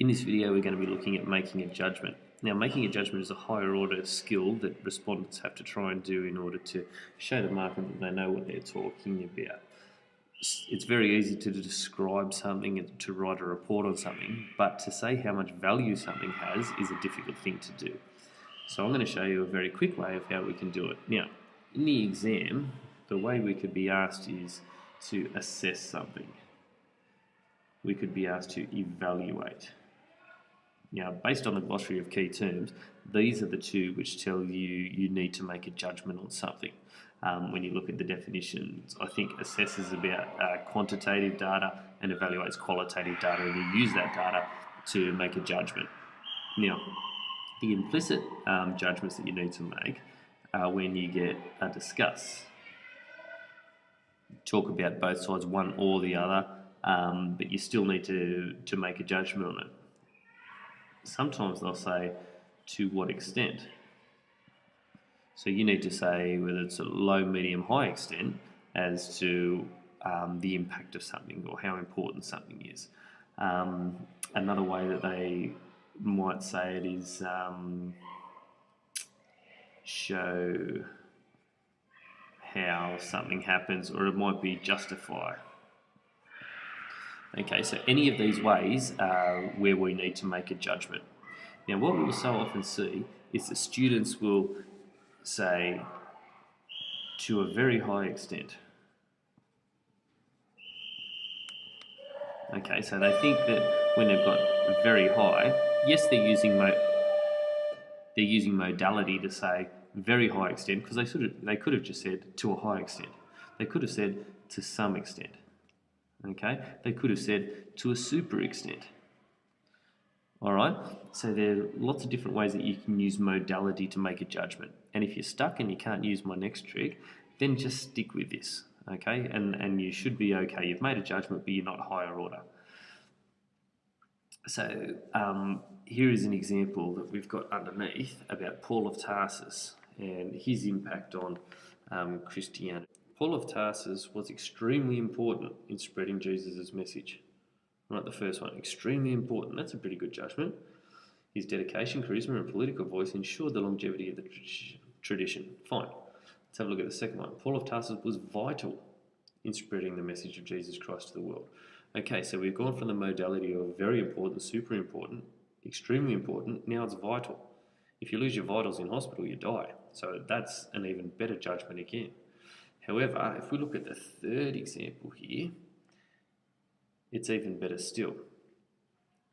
In this video, we're going to be looking at making a judgment. Now, making a judgment is a higher order skill that respondents have to try and do in order to show the marker that they know what they're talking about. It's very easy to describe something and to write a report on something, but to say how much value something has is a difficult thing to do. So I'm going to show you a very quick way of how we can do it. Now, in the exam, the way we could be asked is to assess something. We could be asked to evaluate. Now, based on the glossary of key terms, these are the two which tell you need to make a judgment on something. When you look at the definitions, I think assess is about quantitative data and evaluates qualitative data, and you use that data to make a judgment. Now, the implicit judgments that you need to make are when you get a discuss. Talk about both sides, one or the other, but you still need to make a judgment on it. Sometimes they'll say, to what extent? So you need to say whether it's a low, medium, high extent as to the impact of something or how important something is. Another way that they might say it is show how something happens, or it might be justify. Okay, so any of these ways are where we need to make a judgment. Now, what we will so often see is that students will say, to a very high extent. Okay, so they think that when they've got very high, yes, they're using modality to say very high extent, because they could have just said to a high extent. They could have said to some extent. Okay, they could have said to a super extent. All right, so there are lots of different ways that you can use modality to make a judgment. And if you're stuck and you can't use my next trick, then just stick with this, okay? And you should be okay. You've made a judgment, but you're not higher order. So here is an example that we've got underneath about Paul of Tarsus and his impact on Christianity. Paul of Tarsus was extremely important in spreading Jesus' message. Right, the first one, extremely important. That's a pretty good judgment. His dedication, charisma, and political voice ensured the longevity of the tradition. Fine. Let's have a look at the second one. Paul of Tarsus was vital in spreading the message of Jesus Christ to the world. Okay, so we've gone from the modality of very important, super important, extremely important. Now it's vital. If you lose your vitals in hospital, you die. So that's an even better judgment again. However, if we look at the third example here, it's even better still.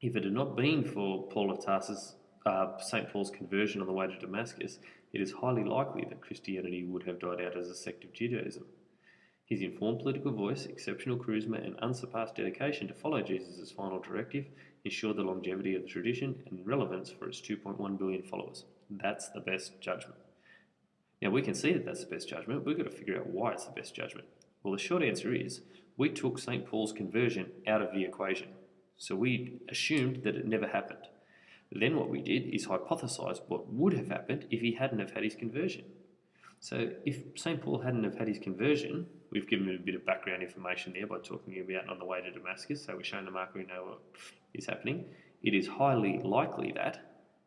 If it had not been for Paul of Tarsus, St. Paul's conversion on the way to Damascus, it is highly likely that Christianity would have died out as a sect of Judaism. His informed political voice, exceptional charisma, and unsurpassed dedication to follow Jesus' final directive ensured the longevity of the tradition and relevance for its 2.1 billion followers. That's the best judgment. Now, we can see that that's the best judgment. We've got to figure out why it's the best judgment. Well, the short answer is we took St. Paul's conversion out of the equation. So we assumed that it never happened. Then what we did is hypothesize what would have happened if he hadn't have had his conversion. So if St. Paul hadn't have had his conversion, we've given him a bit of background information there by talking about on the way to Damascus. So we're showing the marker we know what is happening. It is highly likely that,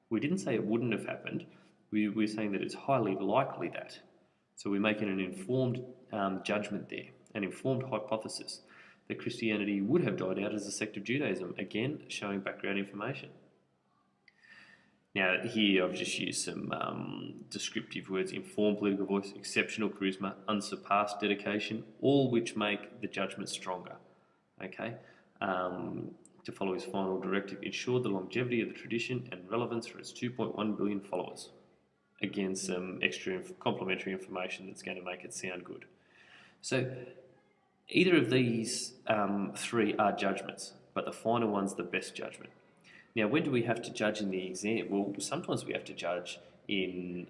we didn't say it wouldn't have happened, we're saying that it's highly likely that. So we're making an informed judgment there, an informed hypothesis that Christianity would have died out as a sect of Judaism, again showing background information. Now here I've just used some descriptive words: informed political voice, exceptional charisma, unsurpassed dedication, all which make the judgment stronger. Okay, to follow his final directive ensured the longevity of the tradition and relevance for its 2.1 billion followers. Again, some extra complementary information that's going to make it sound good. So either of these three are judgments, but the final one's the best judgment. Now, when do we have to judge in the exam? Well, sometimes we have to judge in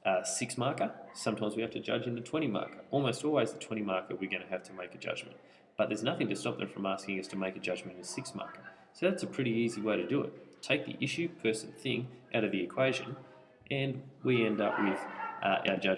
a 6 marker. Sometimes we have to judge in the 20 marker. Almost always the 20 marker we're going to have to make a judgment. But there's nothing to stop them from asking us to make a judgment in a 6 marker. So that's a pretty easy way to do it. Take the issue, person, thing out of the equation, and we end up with our judgment.